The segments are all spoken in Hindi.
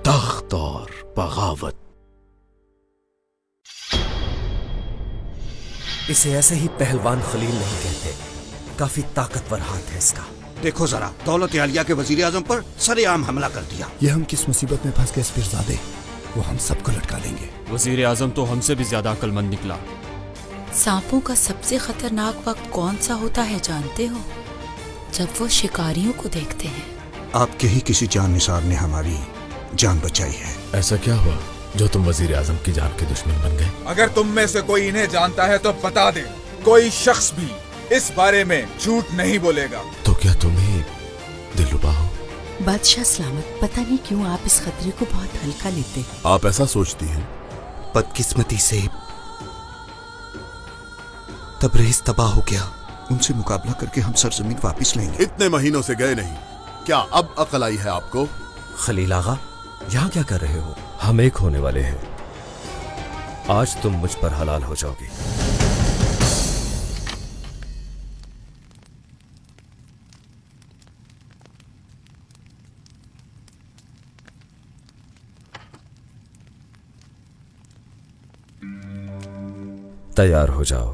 तख्त और बगावत। इसे ऐसे ही पहलवान खलील नहीं कहते, काफी ताकतवर हाथ है इसका। देखो जरा, दौलत आलिया के वजीर आजम पर सरेआम हमला कर दिया। ये हम किस मुसीबत में फंस गए पीरजादे, वो हम सबको लटका देंगे। वजीर आजम तो हमसे भी ज्यादा अक्लमंद निकला। सांपों का सबसे खतरनाक वक्त कौन सा होता है जानते हो? जब वो शिकारियों को देखते हैं। आपके ही किसी जाननिसार ने हमारी जान बचाई है। ऐसा क्या हुआ जो तुम वजीर आजम की जान के दुश्मन बन गए? अगर तुम में से कोई इन्हें जानता है तो बता दे। कोई शख्स भी इस बारे में झूठ नहीं बोलेगा। तो क्या तुम ही दिलरुबा हो? बादशाह सलामत, पता नहीं क्यों आप इस खतरे को बहुत हल्का लेते हैं। आप ऐसा सोचती हैं? बदकिस्मती से तबरेज तबाह हो गया। उनसे मुकाबला करके हम सरजमीन वापस लेंगे। इतने महीनों से गए नहीं, क्या अब अकल आई है आपको? खलील आगा, यहाँ क्या कर रहे हो? हम एक होने वाले हैं। आज तुम मुझ पर हलाल हो जाओगी। तैयार हो जाओ,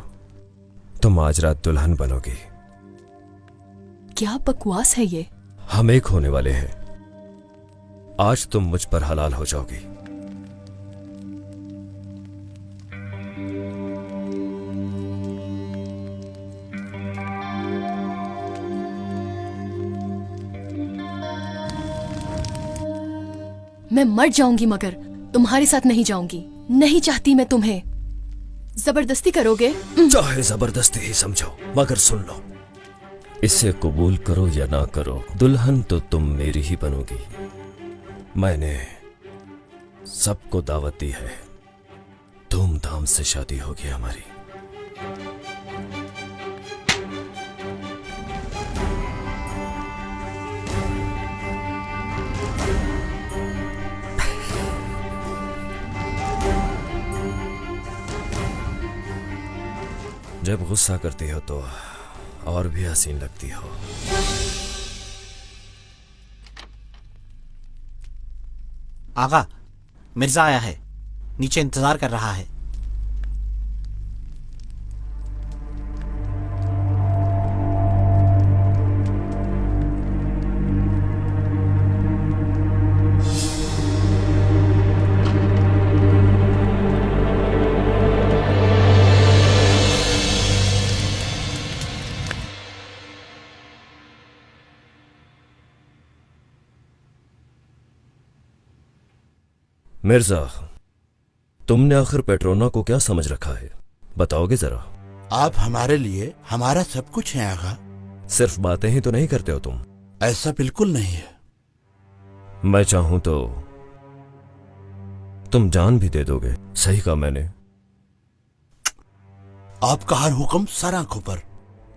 तुम आज रात दुल्हन बनोगी। क्या बकवास है ये? हम एक होने वाले हैं। आज तुम मुझ पर हलाल हो जाओगी। मैं मर जाऊंगी मगर तुम्हारे साथ नहीं जाऊंगी। नहीं चाहती मैं तुम्हें। जबरदस्ती करोगे? चाहे जबरदस्ती ही समझो, मगर सुन लो, इसे कबूल करो या ना करो, दुल्हन तो तुम मेरी ही बनोगी। मैंने सबको दावत दी है, धूमधाम से शादी होगी हमारी। जब गुस्सा करती हो तो और भी हसीन लगती हो। आगा, मिर्जा आया है, नीचे इंतजार कर रहा है। मिर्जा, तुमने आखिर पेट्रोना को क्या समझ रखा है, बताओगे जरा? आप हमारे लिए हमारा सब कुछ है आगा। सिर्फ बातें ही तो नहीं करते हो तुम? ऐसा बिल्कुल नहीं है। मैं चाहूं तो तुम जान भी दे दोगे। सही कहा मैंने। आपका हर हुक्म सर आंखों पर।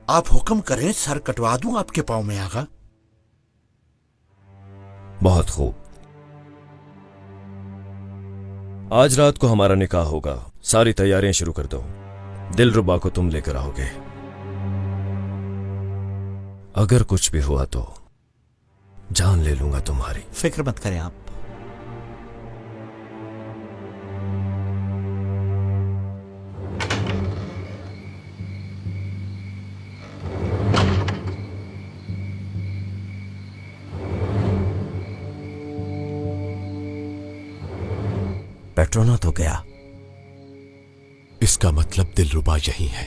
आप हुक्म करें, सर कटवा दूं आपके पांव में आगा। बहुत खूब, आज रात को हमारा निकाह होगा। सारी तैयारियां शुरू कर दो। दिलरुबा को तुम लेकर आओगे। अगर कुछ भी हुआ तो जान ले लूंगा तुम्हारी। फिक्र मत करें आप। पेट्रोना तो गया। इसका मतलब दिलरुबा यही है।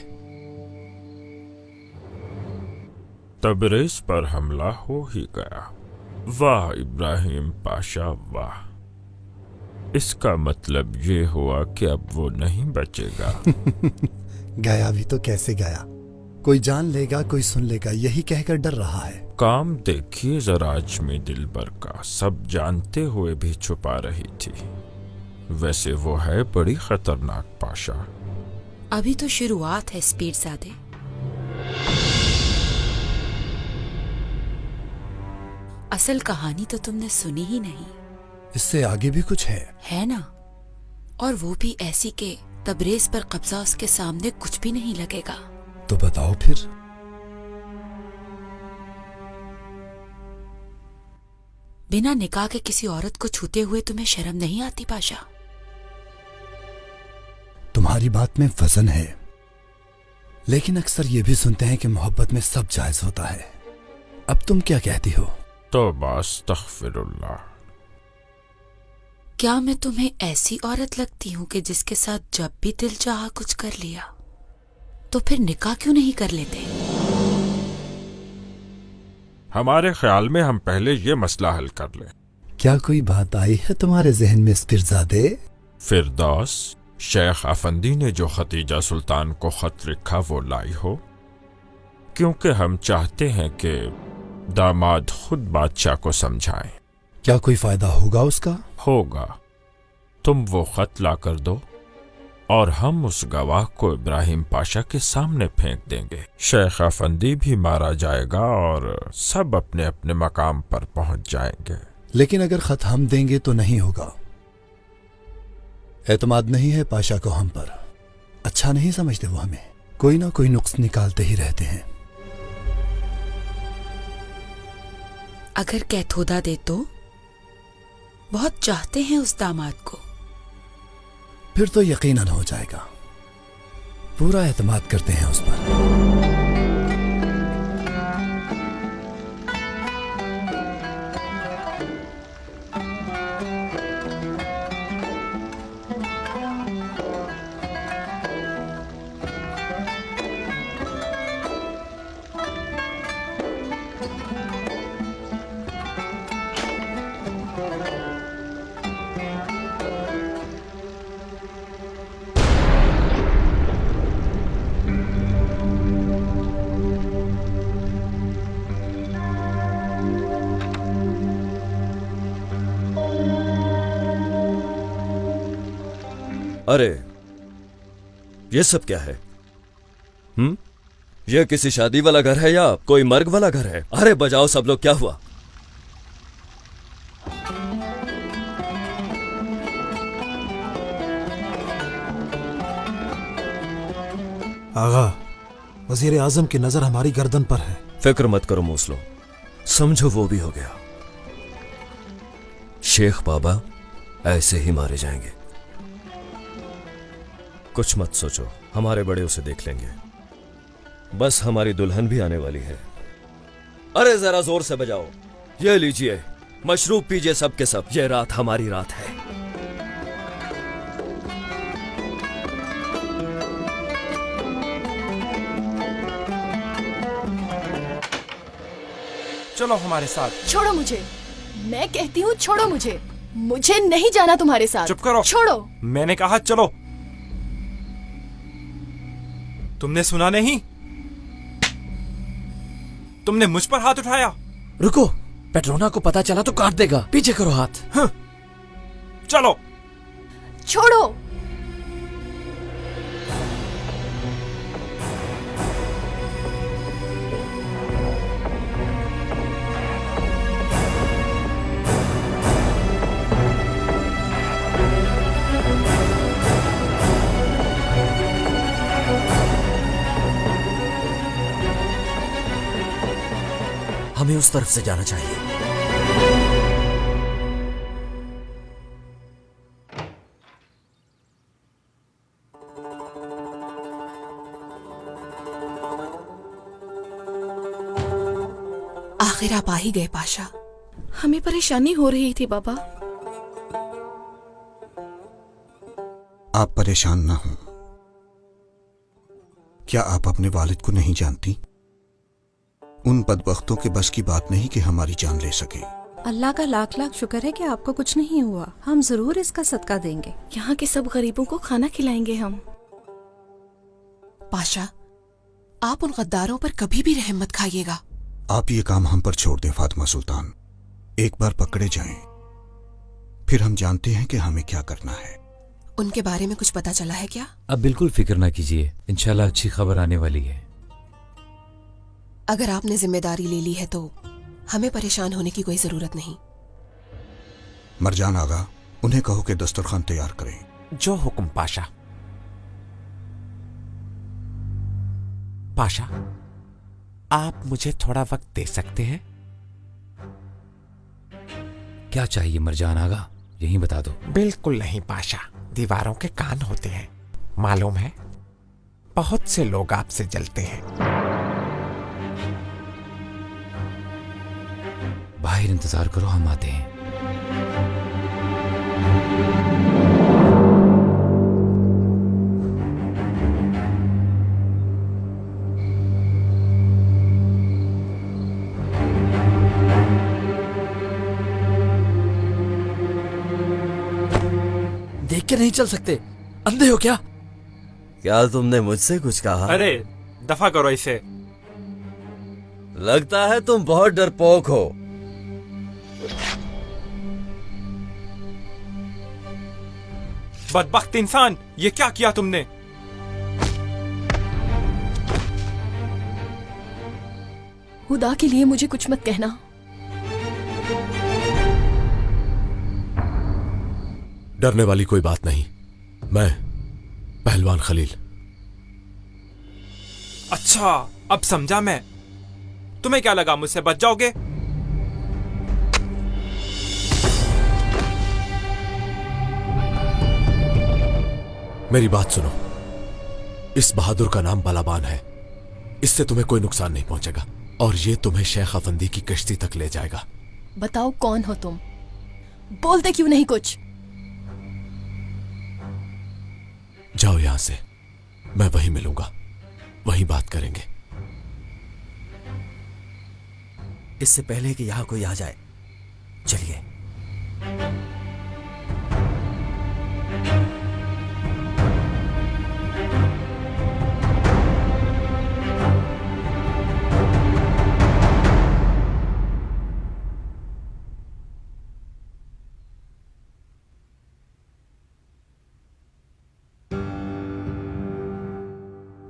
तबरेज पर हमला हो ही गया। वाह इब्राहिम पाशा वाह। इसका मतलब ये हुआ कि अब वो नहीं बचेगा। गया भी तो कैसे गया? कोई जान लेगा, कोई सुन लेगा, यही कहकर डर रहा है। काम देखिए जरा अजमी दिलबर का, सब जानते हुए भी छुपा रही थी। वैसे वो है बड़ी खतरनाक पाशा। अभी तो शुरुआत है पीरजादे। असल कहानी तो तुमने सुनी ही नहीं। इससे आगे भी कुछ है ना? और वो भी ऐसी के तबरेज पर कब्जा उसके सामने कुछ भी नहीं लगेगा। तो बताओ फिर। बिना निकाह के किसी औरत को छूते हुए तुम्हें शर्म नहीं आती पाशा? तुम्हारी बात में वजन है, लेकिन अक्सर ये भी सुनते हैं कि मोहब्बत में सब जायज होता है। अब तुम क्या कहती हो? तो अस्तगफिरुल्लाह। क्या मैं तुम्हें ऐसी औरत लगती हूँ कि जिसके साथ जब भी दिल चाहा कुछ कर लिया? तो फिर निकाह क्यों नहीं कर लेते? हमारे ख्याल में हम पहले ये मसला हल कर लें। क्या कोई बात आई है तुम्हारे जहन में फिरजादे? फिरदौस, शेख अफंदी ने जो खतीजा सुल्तान को खत लिखा वो लाई हो, क्योंकि हम चाहते हैं कि दामाद खुद बादशाह को समझाएं। क्या कोई फायदा होगा उसका? होगा। तुम वो खत ला कर दो और हम उस गवाह को इब्राहिम पाशा के सामने फेंक देंगे। शेख अफंदी भी मारा जाएगा और सब अपने अपने मकाम पर पहुंच जाएंगे। लेकिन अगर खत हम देंगे तो नहीं होगा। एतमाद नहीं है पाशा को हम पर। अच्छा नहीं समझते वो हमें। कोई ना कोई नुक्स निकालते ही रहते हैं। अगर कैथोदा दे तो? बहुत चाहते हैं उस दामाद को। फिर तो यकीनन हो जाएगा। पूरा एतमाद करते हैं उस पर। अरे ये सब क्या है? ये किसी शादी वाला घर है या कोई मर्ग वाला घर है? अरे बजाओ सब लोग, क्या हुआ? आगा, वजीर आजम की नजर हमारी गर्दन पर है। फिक्र मत करो मूसलो, समझो वो भी हो गया। शेख बाबा ऐसे ही मारे जाएंगे। कुछ मत सोचो, हमारे बड़े उसे देख लेंगे। बस हमारी दुल्हन भी आने वाली है। अरे जरा जोर से बजाओ। ये लीजिए, मशरूब पीजिए सब के सब। ये रात हमारी रात है। चलो हमारे साथ। छोड़ो मुझे, मैं कहती हूँ छोड़ो मुझे। मुझे नहीं जाना तुम्हारे साथ। चुप करो। छोड़ो। मैंने कहा चलो। तुमने सुना नहीं? तुमने मुझ पर हाथ उठाया। रुको, पेट्रोना को पता चला तो काट देगा। पीछे करो हाथ। चलो। छोड़ो। हमें उस तरफ से जाना चाहिए। आखिर आप आ ही गए पाशा। हमें परेशानी हो रही थी बाबा। आप परेशान ना हो। क्या आप अपने वालिद को नहीं जानती? उन बदबख्तों के बस की बात नहीं कि हमारी जान ले सके। अल्लाह का लाख लाख शुक्र है कि आपको कुछ नहीं हुआ। हम जरूर इसका सदका देंगे। यहाँ के सब गरीबों को खाना खिलाएंगे हम। पाशा, आप उन गद्दारों पर कभी भी रहम मत खाइएगा। आप ये काम हम पर छोड़ दें फातिमा सुल्तान। एक बार पकड़े जाएं, फिर हम जानते हैं कि हमें क्या करना है। उनके बारे में कुछ पता चला है क्या? अब बिल्कुल फिक्र ना कीजिए, इंशाल्लाह अच्छी खबर आने वाली है। अगर आपने जिम्मेदारी ले ली है तो हमें परेशान होने की कोई जरूरत नहीं। मरजान आगा, उन्हें कहो कि दस्तरखान तैयार करें। जो हुक्म पाशा। पाशा, आप मुझे थोड़ा वक्त दे सकते हैं? क्या चाहिए मरजान आगा, यही बता दो। बिल्कुल नहीं पाशा, दीवारों के कान होते हैं, मालूम है? बहुत से लोग आपसे जलते हैं। बाहर इंतजार करो, हम आते हैं। देख के नहीं चल सकते, अंधे हो क्या? क्या तुमने मुझसे कुछ कहा? अरे दफा करो इसे। लगता है तुम बहुत डरपोक हो। बदबख्त इंसान, ये क्या किया तुमने? खुदा के लिए मुझे कुछ मत कहना। डरने वाली कोई बात नहीं, मैं पहलवान खलील। अच्छा, अब समझा मैं। तुम्हें क्या लगा मुझसे बच जाओगे? मेरी बात सुनो, इस बहादुर का नाम बलाबान है, इससे तुम्हें कोई नुकसान नहीं पहुंचेगा और ये तुम्हें शेख अफंदी की कश्ती तक ले जाएगा। बताओ कौन हो तुम? बोलते क्यों नहीं कुछ? जाओ यहां से, मैं वहीं मिलूंगा, वहीं बात करेंगे। इससे पहले कि यहां कोई आ जाए, चलिए।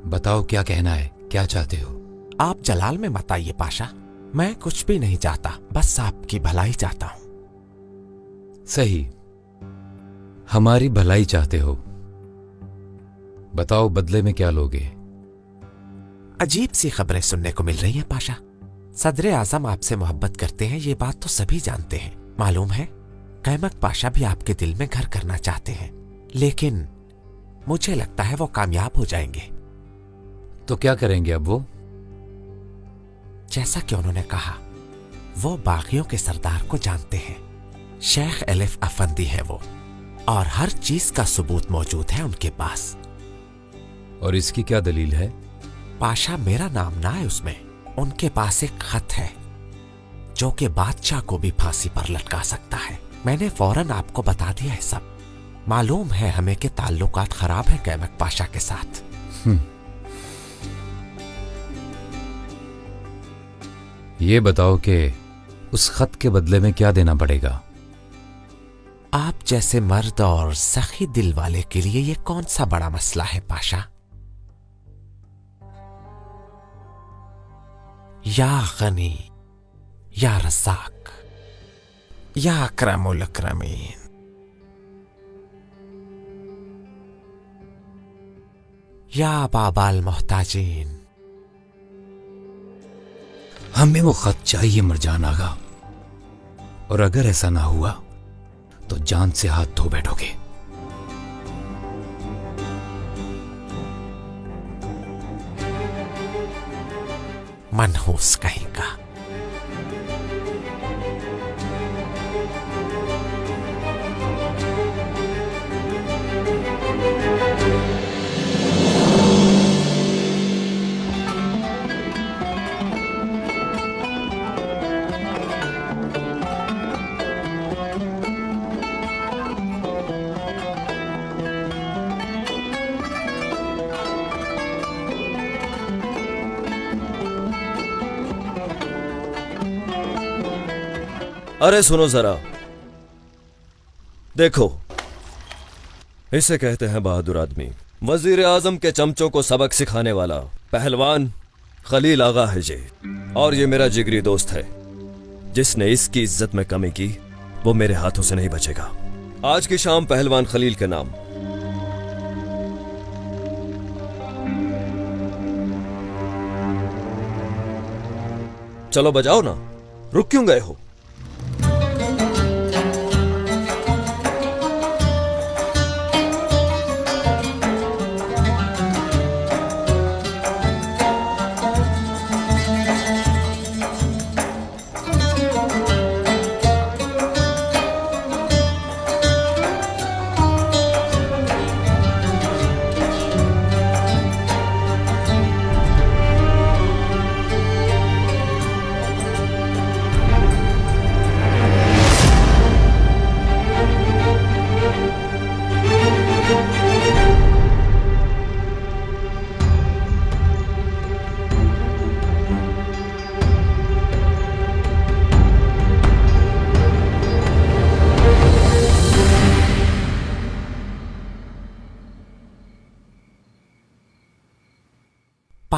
बताओ क्या कहना है, क्या चाहते हो? आप जलाल में मत आइए पाशा, मैं कुछ भी नहीं चाहता, बस आपकी भलाई चाहता हूं। सही, हमारी भलाई चाहते हो। बताओ बदले में क्या लोगे? अजीब सी खबरें सुनने को मिल रही हैं पाशा। सदर आजम आपसे मोहब्बत करते हैं, ये बात तो सभी जानते हैं। मालूम है, कैमक पाशा भी आपके दिल में घर करना चाहते हैं, लेकिन मुझे लगता है वो कामयाब हो जाएंगे। तो क्या करेंगे अब वो? जैसा कि उन्होंने कहा, वो बागियों के सरदार को जानते हैं। शेख एलिफ अफंदी है वो, और हर चीज का सबूत मौजूद है उनके पास। और इसकी क्या दलील है? पाशा, मेरा नाम ना है उसमें। उनके पास एक खत है जो कि बादशाह को भी फांसी पर लटका सकता है। मैंने फौरन आपको बता दिया है सब। मालूम है हमें के ताल्लुकात खराब है कैमक पाशा के साथ। ये बताओ कि उस खत के बदले में क्या देना पड़ेगा? आप जैसे मर्द और सखी दिल वाले के लिए ये कौन सा बड़ा मसला है पाशा। या गनी, या रज़ाक, या अकरमुल अकरमीन। या बाबाल मोहताजीन। हमें वो खत चाहिए मरजान आगा, और अगर ऐसा ना हुआ तो जान से हाथ धो बैठोगे। मनहूस कहीं का। अरे सुनो जरा, देखो, इसे कहते हैं बहादुर आदमी। वजीर आजम के चमचों को सबक सिखाने वाला पहलवान खलील आगा है जी, और ये मेरा जिगरी दोस्त है। जिसने इसकी इज्जत में कमी की वो मेरे हाथों से नहीं बचेगा। आज की शाम पहलवान खलील के नाम। चलो बजाओ ना, रुक क्यों गए हो?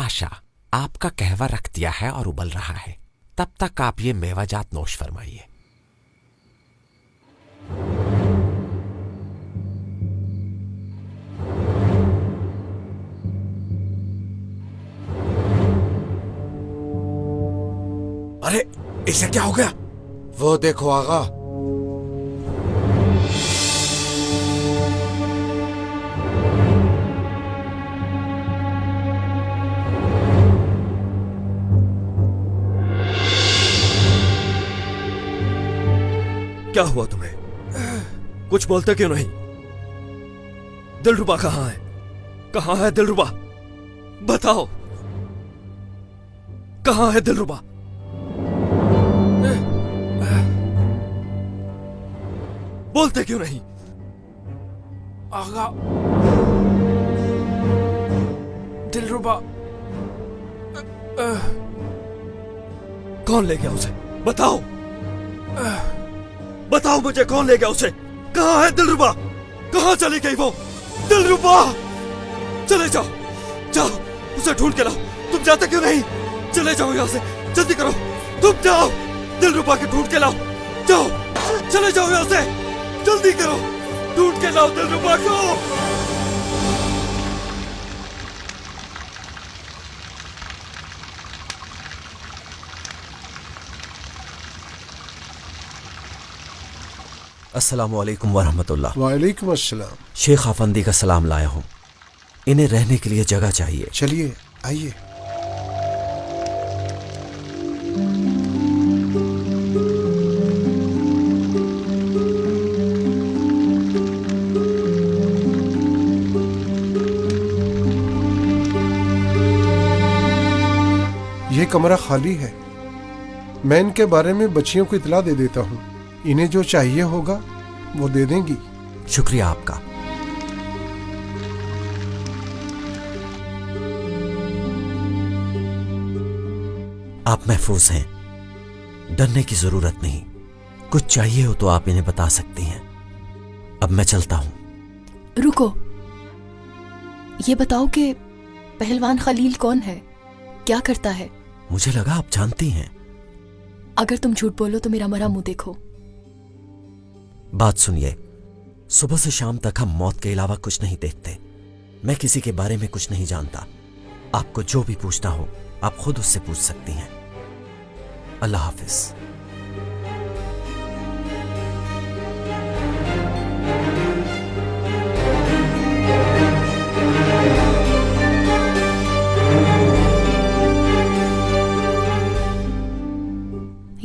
पाशा, आपका कहवा रख दिया है और उबल रहा है, तब तक आप ये मेवाजात नोश फरमाइए। अरे इसे क्या हो गया? वो देखो आगा। क्या हुआ तुम्हें? कुछ बोलते क्यों नहीं? दिलरुबा कहाँ है? कहाँ है दिलरुबा? बताओ, कहाँ है दिलरुबा? बोलते क्यों नहीं? आगा, दिलरुबा कौन ले गया उसे? बताओ, बताओ मुझे, कौन ले गया उसे? कहाँ है दिलरुबा? कहाँ चली गई वो? दिलरुबा, चले जाओ, जाओ उसे ढूंढ के लाओ। तुम जाते क्यों नहीं? चले जाओ यहाँ से, जल्दी करो, तुम जाओ, दिलरुबा के ढूंढ के लाओ। जाओ, चले जाओ यहाँ से, जल्दी करो, ढूंढ के लाओ दिलरुबा को। अस्सलामुअलैकुम वरहमतुल्लाह। वालेकुम अस्सलाम। शेख अफंदी का सलाम लाया हूँ। इन्हें रहने के लिए जगह चाहिए। चलिए आइए। ये कमरा खाली है। मैं इनके बारे में बच्चियों को इतला दे देता हूँ। इन्हें जो चाहिए होगा वो दे देंगी। शुक्रिया आपका। आप महफूज हैं, डरने की जरूरत नहीं। कुछ चाहिए हो तो आप इन्हें बता सकती हैं। अब मैं चलता हूं। रुको, ये बताओ कि पहलवान खलील कौन है, क्या करता है? मुझे लगा आप जानती हैं। अगर तुम झूठ बोलो तो मेरा मरा मुंह देखो। बात सुनिए, सुबह से शाम तक हम मौत के अलावा कुछ नहीं देखते। मैं किसी के बारे में कुछ नहीं जानता। आपको जो भी पूछना हो आप खुद उससे पूछ सकती हैं। अल्लाह हाफिज।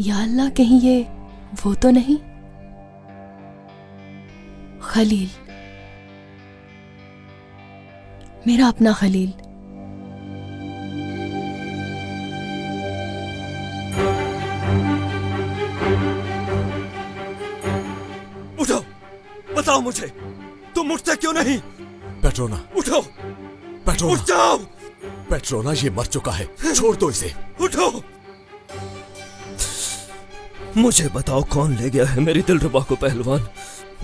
या अल्लाह, कहीं ये वो तो नहीं? खलील, मेरा अपना खलील। उठो, बताओ मुझे, तुम उठते क्यों नहीं? पेट्रोना, उठो, पेट्रोना, उठ जाओ। पेट्रोना, ये मर चुका है, छोड़ दो इसे। उठो, मुझे बताओ कौन ले गया है मेरी दिलरुबा को? पहलवान,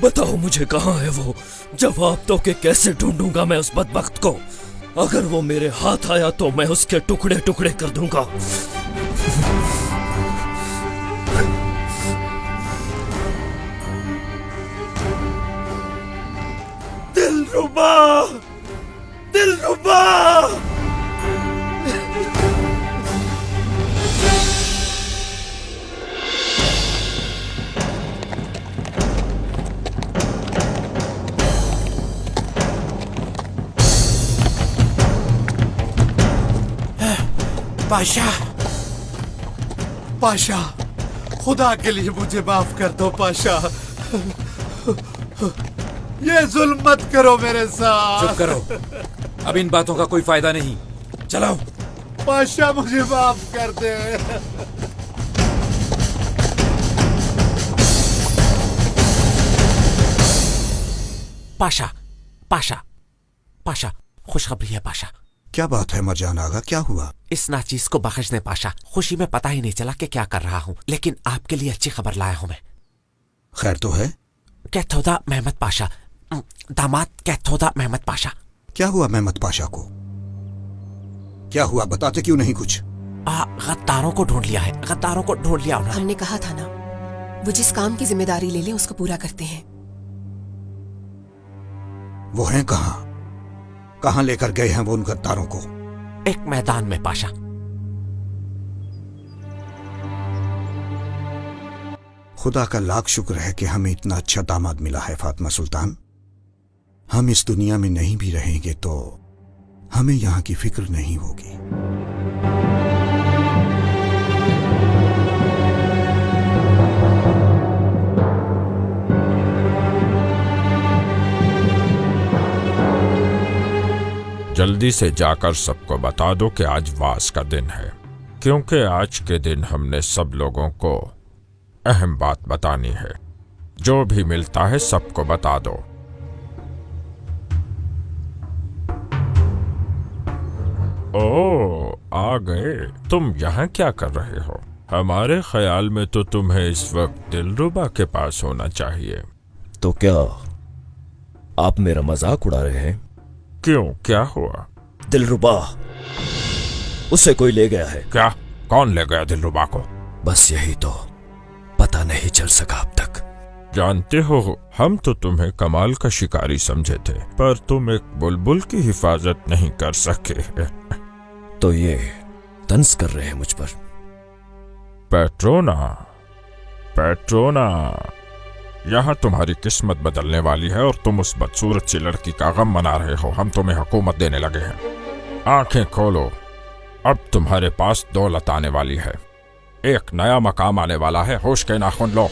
बताओ मुझे, कहाँ है वो? जवाब दो कि कैसे ढूंढूंगा मैं उस बदबख्त को। अगर वो मेरे हाथ आया तो मैं उसके टुकड़े टुकड़े कर दूंगा। दिलरुबा, दिलरुबा, पाशा, पाशा, खुदा के लिए मुझे माफ कर दो पाशा। ये जुल्म मत करो मेरे साथ। चुप करो, अब इन बातों का कोई फायदा नहीं। चलाओ। पाशा, मुझे माफ कर दे। पाशा, पाशा, पाशा, खुशखबरी है पाशा। क्या बात है मरजान आगा, क्या हुआ? इस नाचीज को बख्श दे पाशा। खुशी में पता ही नहीं चला कि क्या कर रहा हूँ, लेकिन आपके लिए अच्छी खबर लाया हूँ मैं। खैर तो है? कैथोदा मेहमद पाशा, दामाद कैथोदा मेहमद पाशा। क्या हुआ मेहमद पाशा को? क्या हुआ, बताते क्यों नहीं कुछ? गद्दारों को ढूंढ लिया है, गद्दारों को ढूंढ लिया उन्होंने। हमने कहा था ना, वो जिस काम की जिम्मेदारी ले ले उसको पूरा करते हैं। वो हैं कहाँ? कहाँ लेकर गए हैं वो उन गद्दारों को? एक मैदान में पाशा। खुदा का लाख शुक्र है कि हमें इतना अच्छा दामाद मिला है फातिमा सुल्तान। हम इस दुनिया में नहीं भी रहेंगे तो हमें यहां की फिक्र नहीं होगी। जल्दी से जाकर सबको बता दो कि आज वास का दिन है, क्योंकि आज के दिन हमने सब लोगों को अहम बात बतानी है। जो भी मिलता है सबको बता दो। ओ, आ गए। तुम यहाँ क्या कर रहे हो? हमारे ख्याल में तो तुम्हें इस वक्त दिलरुबा के पास होना चाहिए। तो क्या आप मेरा मजाक उड़ा रहे हैं? क्यों, क्या हुआ? दिलरुबा, उसे कोई ले गया है। क्या? कौन ले गया दिलरुबा को? बस यही तो पता नहीं चल सका अब तक। जानते हो, हम तो तुम्हें कमाल का शिकारी समझे थे, पर तुम एक बुलबुल की हिफाजत नहीं कर सके। तो ये तंज कर रहे हैं मुझ पर? पेट्रोना, पेट्रोना, यहाँ तुम्हारी किस्मत बदलने वाली है और तुम उस बदसूरत सी लड़की का गम मना रहे हो। हम तुम्हें हुकूमत देने लगे हैं। आंखें खोलो, अब तुम्हारे पास दौलत आने वाली है, एक नया मकाम आने वाला है। होश के नाखून लो,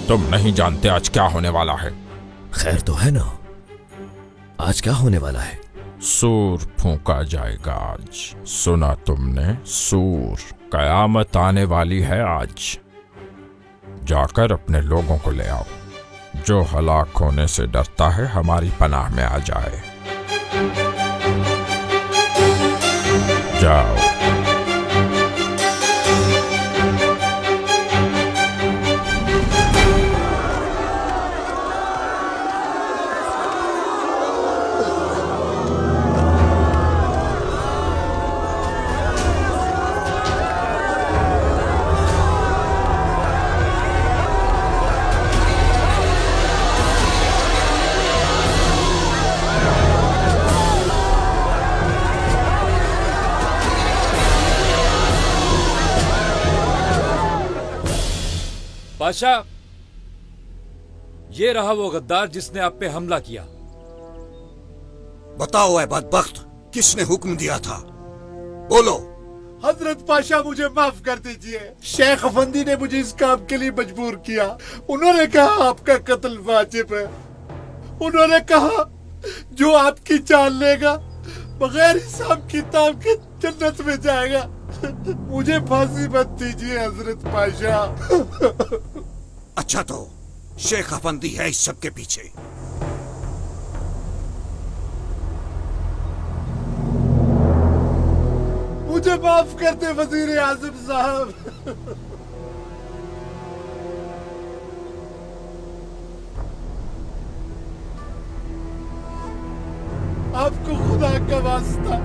तुम नहीं जानते आज क्या होने वाला है। खैर तो है ना, आज क्या होने वाला है? सूर फूंका जाएगा आज। सुना तुमने? सूर। कयामत आने वाली है आज। जाकर अपने लोगों को ले आओ। जो हलाक होने से डरता है हमारी पनाह में आ जाए। जाओ। बादशाह, ये रहा वो गद्दार जिसने आप पे हमला किया। बताओ ऐ बदबख्त, किसने हुक्म दिया था? बोलो। हजरत पाशा, मुझे माफ कर दीजिए। शेख अफंदी ने मुझे इस काम के लिए मजबूर किया। उन्होंने कहा आपका कत्ल वाजिब है। उन्होंने कहा जो आपकी जान लेगा बगैर हिसाब किताब के जन्नत में जाएगा। मुझे फांसी मत दीजिए हजरत पाशा। अच्छा तो शेख अफंदी है इस सब के पीछे। मुझे माफ कर दे वजीर आजम साहब। आपको खुदा का वास्ता,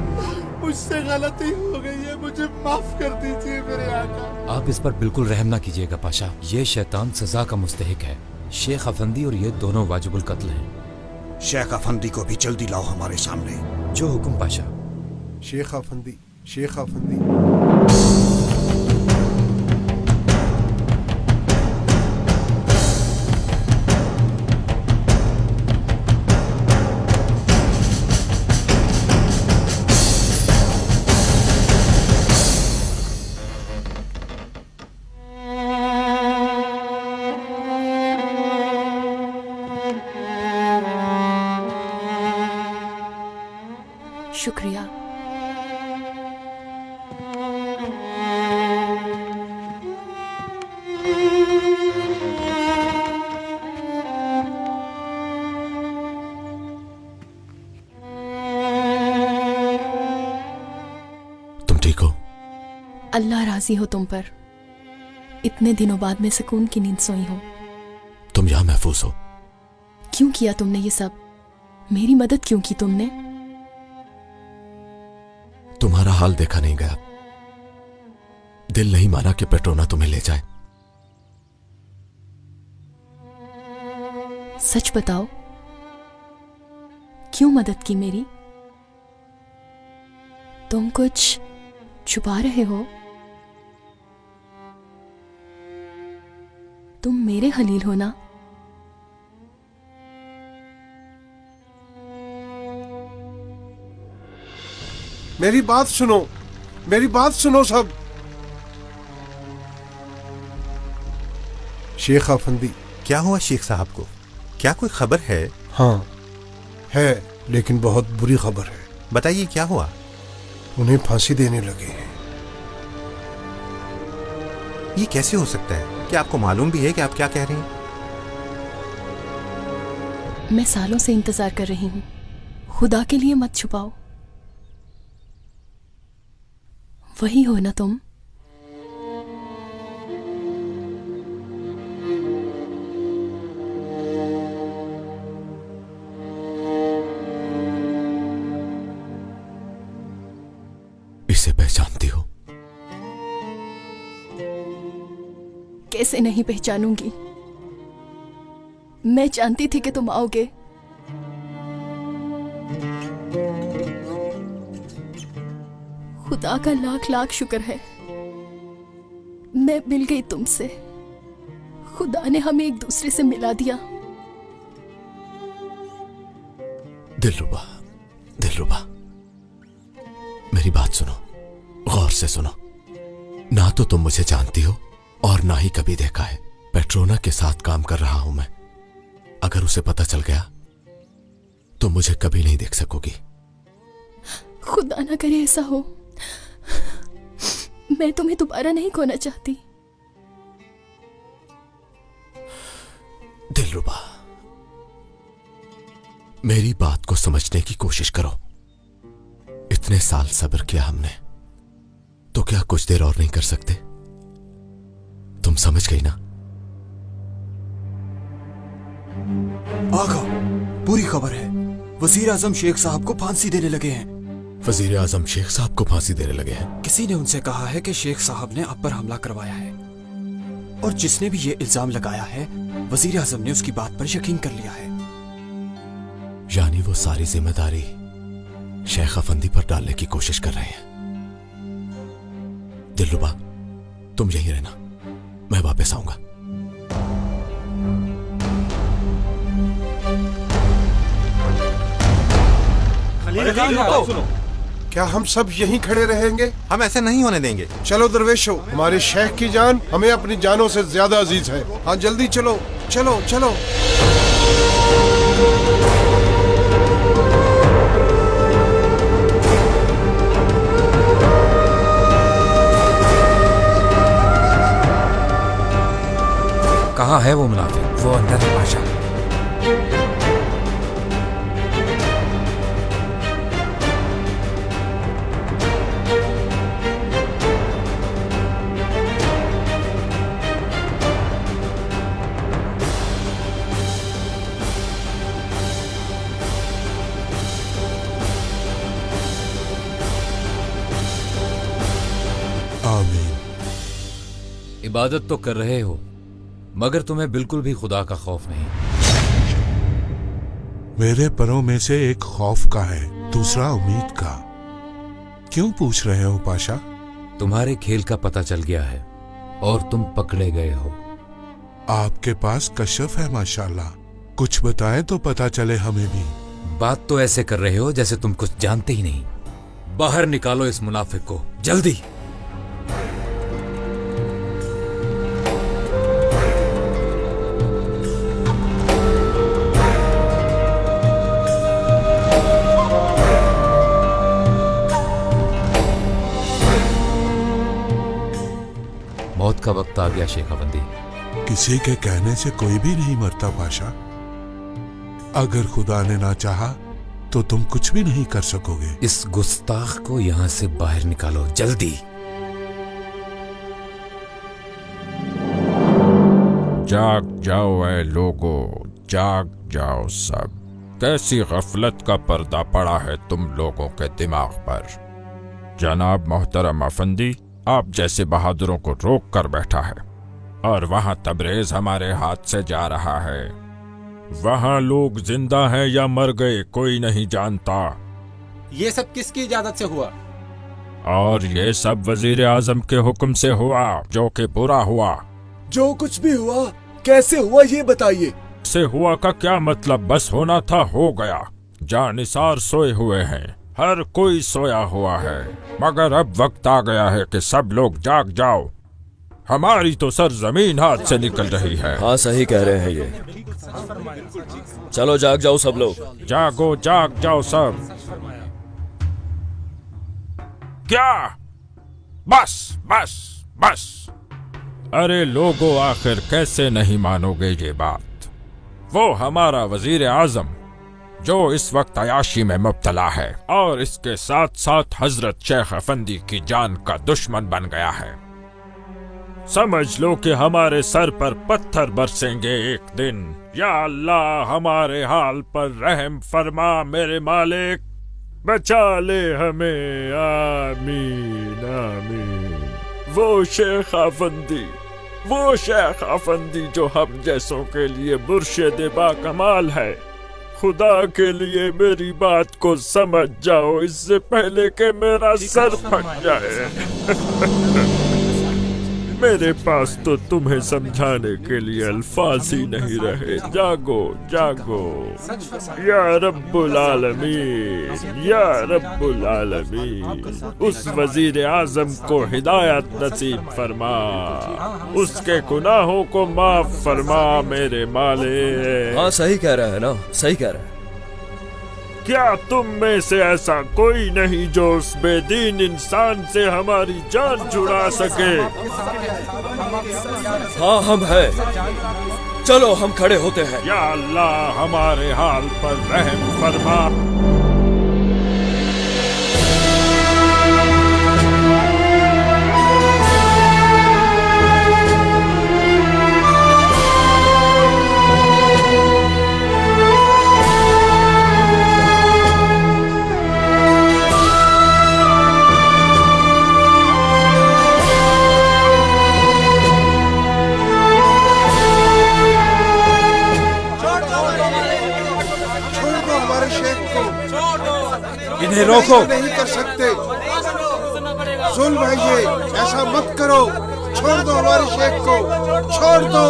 मुझसे गलती हो गई है, मुझे माफ कर दीजिए मेरे आका। आप इस पर बिल्कुल रहम ना कीजिएगा पाशा। ये शैतान सजा का मुस्तहिक है। शेख अफंदी और ये दोनों वाजिबुल कत्ल हैं। शेख अफंदी को भी जल्दी लाओ हमारे सामने। जो हुक्म पाशा। शेख अफंदी, शेख अफंदी। शुक्रिया। तुम ठीक हो? अल्लाह राजी हो तुम पर। इतने दिनों बाद मैं सुकून की नींद सोई हूं। तुम यहां महफूज हो। क्यों किया तुमने ये सब? मेरी मदद क्यों की तुमने? तुम्हारा हाल देखा नहीं गया। दिल नहीं माना कि पेट्रोना तुम्हें ले जाए। सच बताओ, क्यों मदद की मेरी? तुम कुछ छुपा रहे हो? तुम मेरे खलील हो ना? मेरी बात सुनो, मेरी बात सुनो सब। शेख अफंदी। क्या हुआ शेख साहब को? क्या कोई खबर है? हाँ है, लेकिन बहुत बुरी खबर है। बताइए क्या हुआ? उन्हें फांसी देने लगे हैं। ये कैसे हो सकता है? क्या आपको मालूम भी है कि आप क्या कह रहे हैं? मैं सालों से इंतजार कर रही हूं। खुदा के लिए मत छुपाओ। वही हो ना तुम? इसे पहचानती हो? कैसे नहीं पहचानूंगी? मैं जानती थी कि तुम आओगे। खुदा का लाख लाख शुक्र है मैं मिल गई तुमसे। खुदा ने हमें एक दूसरे से मिला दिया। दिलरुबा, दिलरुबा, मेरी बात सुनो, गौर से सुनो। ना तो तुम मुझे जानती हो और ना ही कभी देखा है। पेट्रोना के साथ काम कर रहा हूं मैं। अगर उसे पता चल गया तो मुझे कभी नहीं देख सकोगी। खुदा ना करे ऐसा हो। मैं तुम्हें दोबारा नहीं खोना चाहती। दिलरुबा, मेरी बात को समझने की कोशिश करो। इतने साल सब्र किया हमने, तो क्या कुछ देर और नहीं कर सकते? तुम समझ गई ना? आका, बुरी खबर है। वजीर आजम शेख साहब को फांसी देने लगे हैं। वजीर आजम शेख साहब को फांसी देने लगे हैं? किसी ने उनसे कहा है कि शेख साहब ने आप पर हमला करवाया है, और जिसने भी ये इल्जाम लगाया है वजीर आजम ने उसकी बात पर यकीन कर लिया है। यानी वो सारी जिम्मेदारी शेख अफंदी पर डालने की कोशिश कर रहे हैं। दिलरुबा, तुम यहीं रहना, मैं वापस आऊंगा। सुनो, क्या हम सब यहीं खड़े रहेंगे? हम ऐसे नहीं होने देंगे। चलो दरवेशो, हमारे शेख की जान हमें अपनी जानों से ज्यादा अजीज है। हाँ जल्दी चलो, चलो चलो। कहाँ है वो मुनाफिक? वो अंदर है पाशा। इबादत तो कर रहे हो, मगर तुम्हें बिल्कुल भी खुदा का खौफ नहीं। मेरे परों में से एक खौफ का है, दूसरा उम्मीद का। क्यों पूछ रहे हो पाशा? तुम्हारे खेल का पता चल गया है और तुम पकड़े गए हो। आपके पास कशफ है माशाल्लाह। कुछ बताएं तो पता चले हमें भी। बात तो ऐसे कर रहे हो जैसे तुम कुछ जानते ही नहीं। बाहर निकालो इस मुनाफिक को, जल्दी। मौत का वक्त आ गया शेख अफंदी। किसी के कहने से कोई भी नहीं मरता पाशा। अगर खुदा ने ना चाहा तो तुम कुछ भी नहीं कर सकोगे। इस गुस्ताख को यहां से बाहर निकालो, जल्दी। जाग जाओ ऐ लोगो, जाग जाओ सब। कैसी गफलत का पर्दा पड़ा है तुम लोगों के दिमाग पर। जनाब मोहतरम अफंदी आप जैसे बहादुरों को रोक कर बैठा है, और वहां तबरेज हमारे हाथ से जा रहा है। वहां लोग जिंदा हैं या मर गए कोई नहीं जानता। ये सब किसकी इजाजत से हुआ? और ये सब वजीर आजम के हुक्म से हुआ, जो कि बुरा हुआ। जो कुछ भी हुआ कैसे हुआ ये बताइए। से हुआ का क्या मतलब? बस होना था हो गया। जानिसार सोए हुए हैं, हर कोई सोया हुआ है, मगर अब वक्त आ गया है कि सब लोग जाग जाओ। हमारी तो सरजमीन हाथ से निकल रही है। हाँ सही कह रहे हैं ये। चलो जाग जाओ सब लोग। जागो जाग जाओ सब। क्या? बस बस बस। अरे लोगों, आखिर कैसे नहीं मानोगे ये बात? वो हमारा वजीर आजम जो इस वक्त अयाशी में मुब्तला है और इसके साथ साथ हजरत शेख अफंदी की जान का दुश्मन बन गया है। समझ लो कि हमारे सर पर पत्थर बरसेंगे एक दिन। या अल्लाह हमारे हाल पर रहम फरमा मेरे मालिक, बचा ले हमें। आमीन आमीन। वो शेख अफंदी जो हम जैसों के लिए मुर्शिद बाकमाल है। खुदा के लिए मेरी बात को समझ जाओ इससे पहले कि मेरा सर फट जाए। मेरे पास तो तुम्हें समझाने के लिए अल्फाज ही नहीं रहे। जागो जागो या रब्बुल आलमीन, या रब्बुल आलमीन। उस वजीर आजम को हिदायत नसीब फरमा, उसके गुनाहों को माफ फरमा मेरे मालिक। हाँ सही कह रहा है ना, सही कह रहा है। क्या तुम में से ऐसा कोई नहीं जो उस बेदीन इंसान से हमारी जान छुड़ा सके? हाँ हम हैं। चलो हम खड़े होते हैं। या अल्लाह हमारे हाल पर रहम फरमा। इन्हें रोको। नहीं कर सकते। सुन भाई, ये ऐसा मत करो। छोड़ दो हमारे शेख को, छोड़ दो।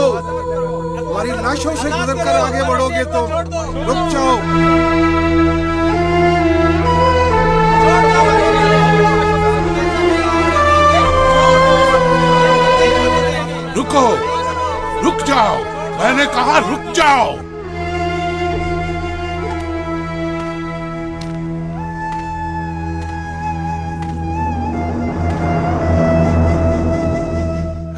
हमारी लाशों से गुजरकर आगे बढ़ोगे तो रुक जाओ। रुको, रुक जाओ। मैंने कहा रुक जाओ।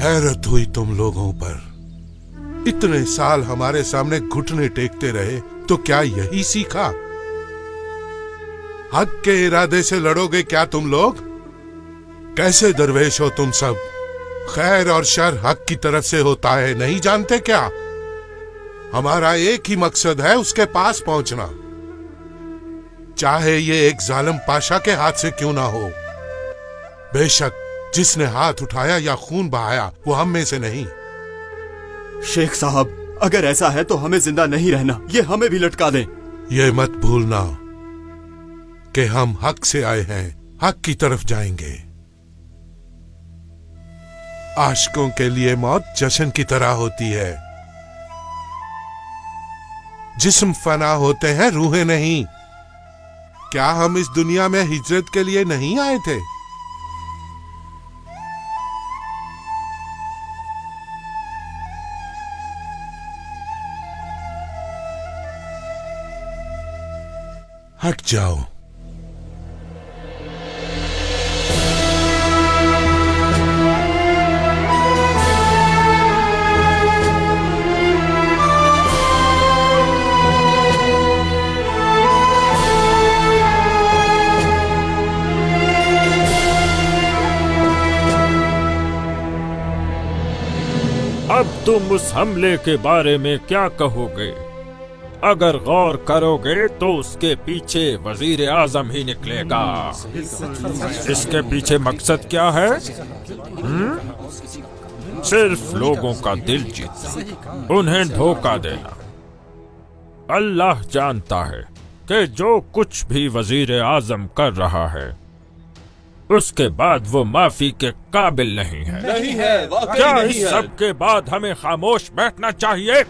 हैरत हुई तुम लोगों पर। इतने साल हमारे सामने घुटने टेकते रहे तो क्या यही सीखा? हक के इरादे से लड़ोगे क्या तुम लोग? कैसे दरवेश हो तुम सब? खैर और शर हक की तरफ से होता है, नहीं जानते क्या? हमारा एक ही मकसद है, उसके पास पहुंचना, चाहे ये एक जालिम पाशा के हाथ से क्यों ना हो। बेशक जिसने हाथ उठाया या खून बहाया वो हम में से नहीं। शेख साहब, अगर ऐसा है तो हमें जिंदा नहीं रहना, ये हमें भी लटका दें। ये मत भूलना कि हम हक से आए हैं, हक की तरफ जाएंगे। आशिकों के लिए मौत जश्न की तरह होती है। जिस्म फना होते हैं, रूहें नहीं। क्या हम इस दुनिया में हिजरत के लिए नहीं आए थे? हट जाओ। अब तुम उस हमले के बारे में क्या कहोगे? अगर गौर करोगे तो उसके पीछे वजीर आजम ही निकलेगा। इसके पीछे मकसद क्या है? सिर्फ लोगों का दिल जीतना, उन्हें धोखा देना। अल्लाह जानता है कि जो कुछ भी वजीर आजम कर रहा है उसके बाद वो माफी के काबिल नहीं है। नहीं है, वाकई क्या नहीं इस है। सब के बाद हमें खामोश बैठना चाहिए?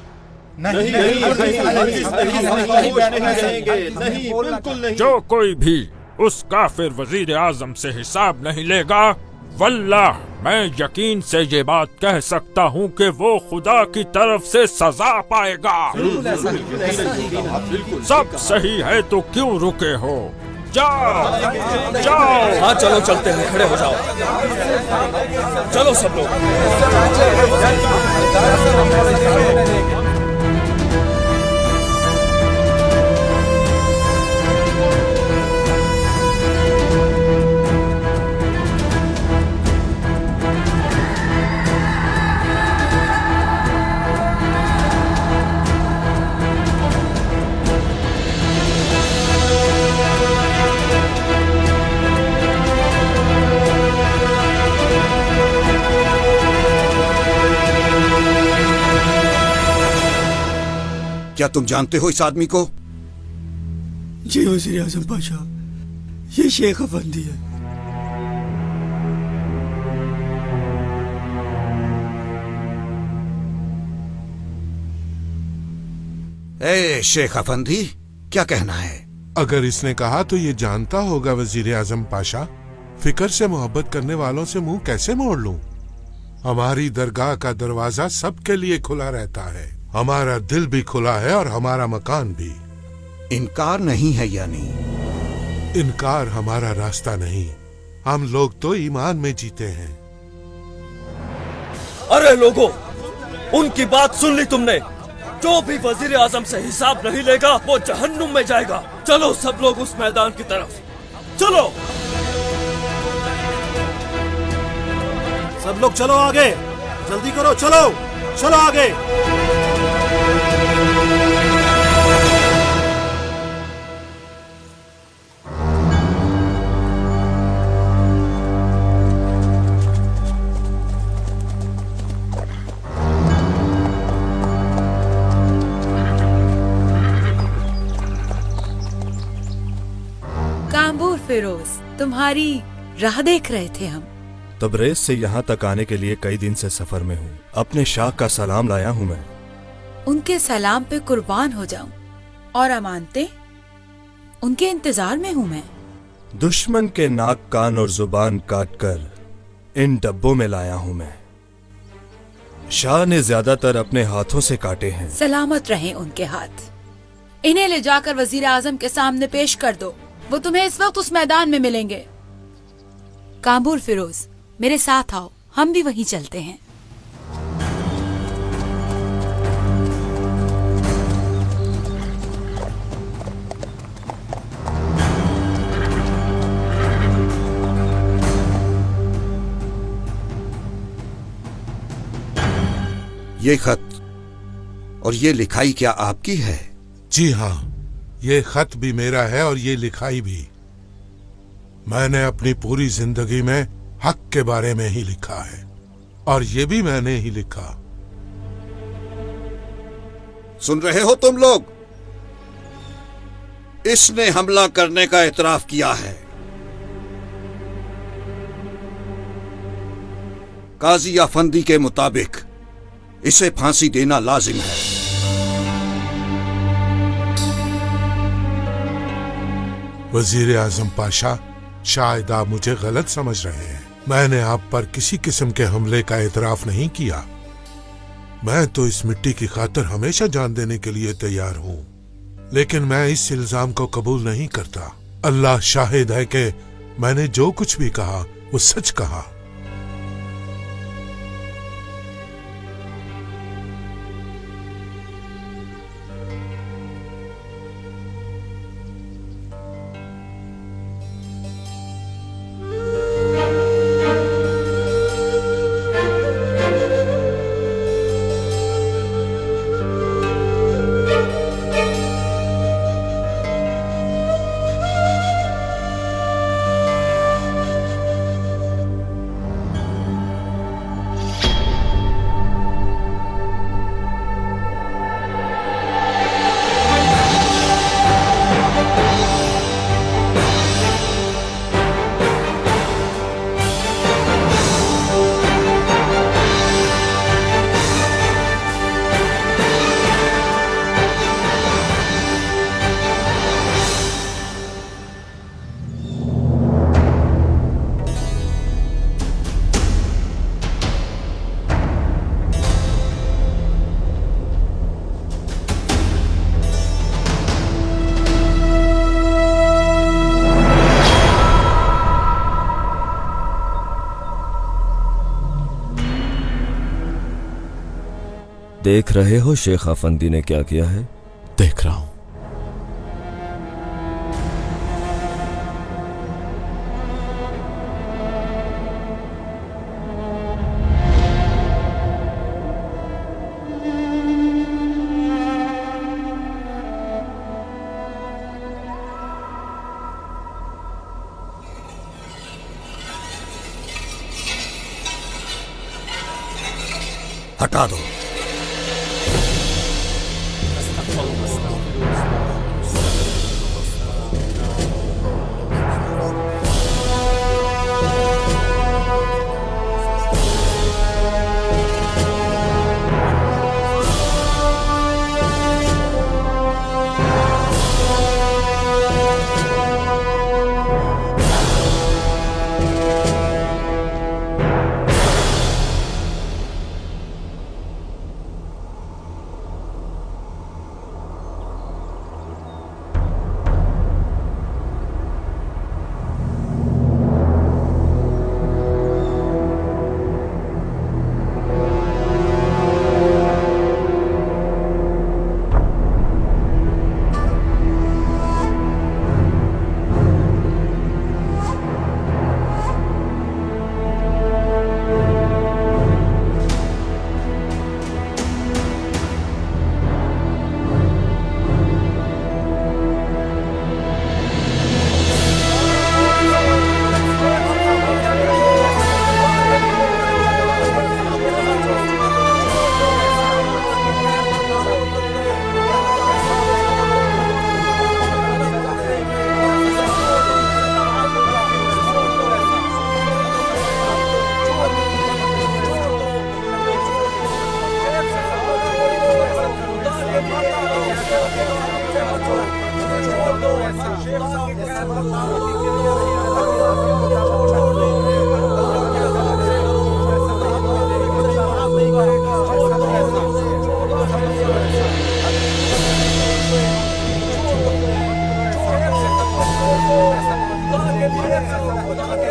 नहीं, बिल्कुल नहीं। जो कोई भी उस काफिर वजीर आजम से हिसाब नहीं लेगा, वल्लाह मैं यकीन से ये बात कह सकता हूँ कि वो खुदा की तरफ से सजा पाएगा। सब सही है तो क्यों रुके हो? जाओ जाओ। हाँ चलो चलते हैं, खड़े हो जाओ। चलो सब लोग। क्या तुम जानते हो इस आदमी को? जी वजीर आजम पाशा, ये शेख अफंदी है। ए शेख अफंदी, क्या कहना है? अगर इसने कहा तो ये जानता होगा वजीर आजम पाशा। फिक्र से मोहब्बत करने वालों से मुंह कैसे मोड़ लूं? हमारी दरगाह का दरवाजा सबके लिए खुला रहता है। हमारा दिल भी खुला है और हमारा मकान भी। इनकार नहीं है यानी? इनकार हमारा रास्ता नहीं। हम लोग तो ईमान में जीते हैं। अरे लोगों, उनकी बात सुन ली तुमने? जो भी वजीर आजम से हिसाब नहीं लेगा वो जहन्नुम में जाएगा। चलो सब लोग उस मैदान की तरफ चलो। सब लोग चलो आगे, जल्दी करो, चलो चलो आगे। कांबूर फिरोज, तुम्हारी राह देख रहे थे हम। तबरेज से यहाँ तक आने के लिए कई दिन से सफर में हूँ। अपने शाह का सलाम लाया हूँ मैं। उनके सलाम पे कुर्बान हो जाऊं। और अमानते, उनके इंतजार में हूँ मैं। दुश्मन के नाक, कान और जुबान काटकर इन डब्बों में लाया हूँ मैं। शाह ने ज्यादातर अपने हाथों से काटे हैं। सलामत रहें उनके हाथ। इन्हें ले जाकर वजीर आजम के सामने पेश कर दो। वो तुम्हें इस वक्त उस मैदान में मिलेंगे। कांबूर फिरोज, मेरे साथ आओ, हम भी वहीं चलते हैं। ये खत और ये लिखाई क्या आपकी है? जी हाँ, ये खत भी मेरा है और ये लिखाई भी। मैंने अपनी पूरी जिंदगी में हक के बारे में ही लिखा है और ये भी मैंने ही लिखा। सुन रहे हो तुम लोग? इसने हमला करने का एतराफ किया है। काजी अफंदी के मुताबिक इसे फांसी देना लाजिम है। वजीर आजम पाशा, शायद आप मुझे गलत समझ रहे हैं। मैंने आप पर किसी किस्म के हमले का एतराफ नहीं किया। मैं तो इस मिट्टी की खातिर हमेशा जान देने के लिए तैयार हूँ, लेकिन मैं इस इल्जाम को कबूल नहीं करता। अल्लाह शाहिद है कि मैंने जो कुछ भी कहा वो सच कहा। देख रहे हो शेख अफंदी ने क्या किया है? देख रहा हूं। हटा दो।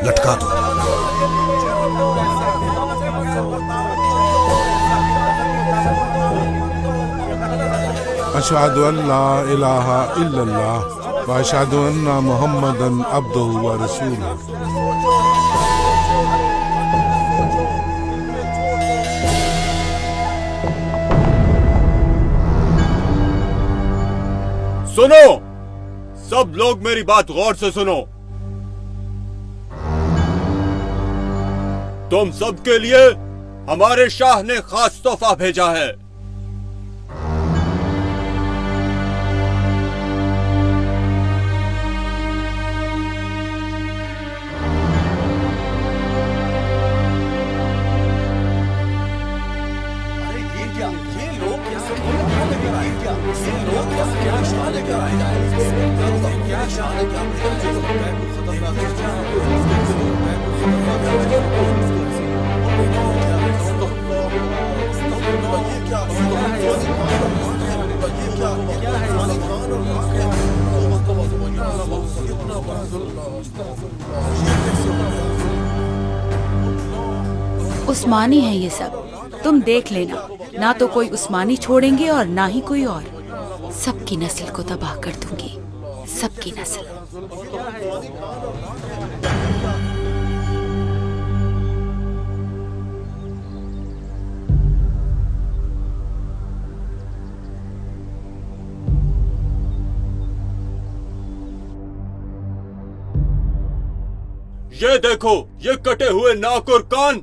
लटका दो। अशहदु अल्ला इलाहा इल्लल्लाह व अशहदु अन्ना मुहम्मदन अब्दुहु व रसूलुहु। सुनो, सब लोग मेरी बात गौर से सुनो। तुम सबके लिए हमारे शाह ने खास तोहफा भेजा है। उस्मानी है ये सब, तुम देख लेना। ना तो कोई उस्मानी छोड़ेंगे और ना ही कोई और। सबकी नस्ल को तबाह कर दूंगी, सबकी नस्ल। ये देखो, ये कटे हुए नाक और कान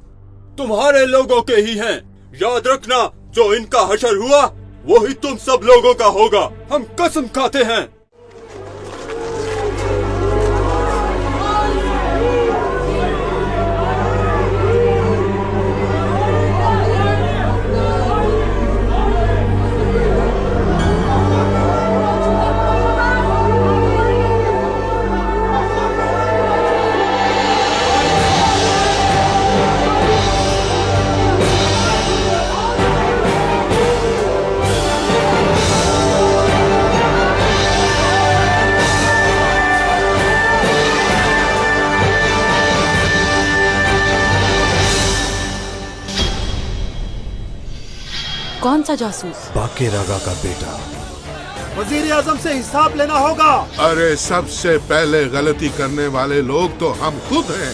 तुम्हारे लोगों के ही हैं। याद रखना, जो इनका हशर हुआ वो ही तुम सब लोगों का होगा। हम कसम खाते हैं। कौन सा जासूस? बाके रागा का बेटा। वजीर आजम से हिसाब लेना होगा। अरे सबसे पहले गलती करने वाले लोग तो हम खुद हैं।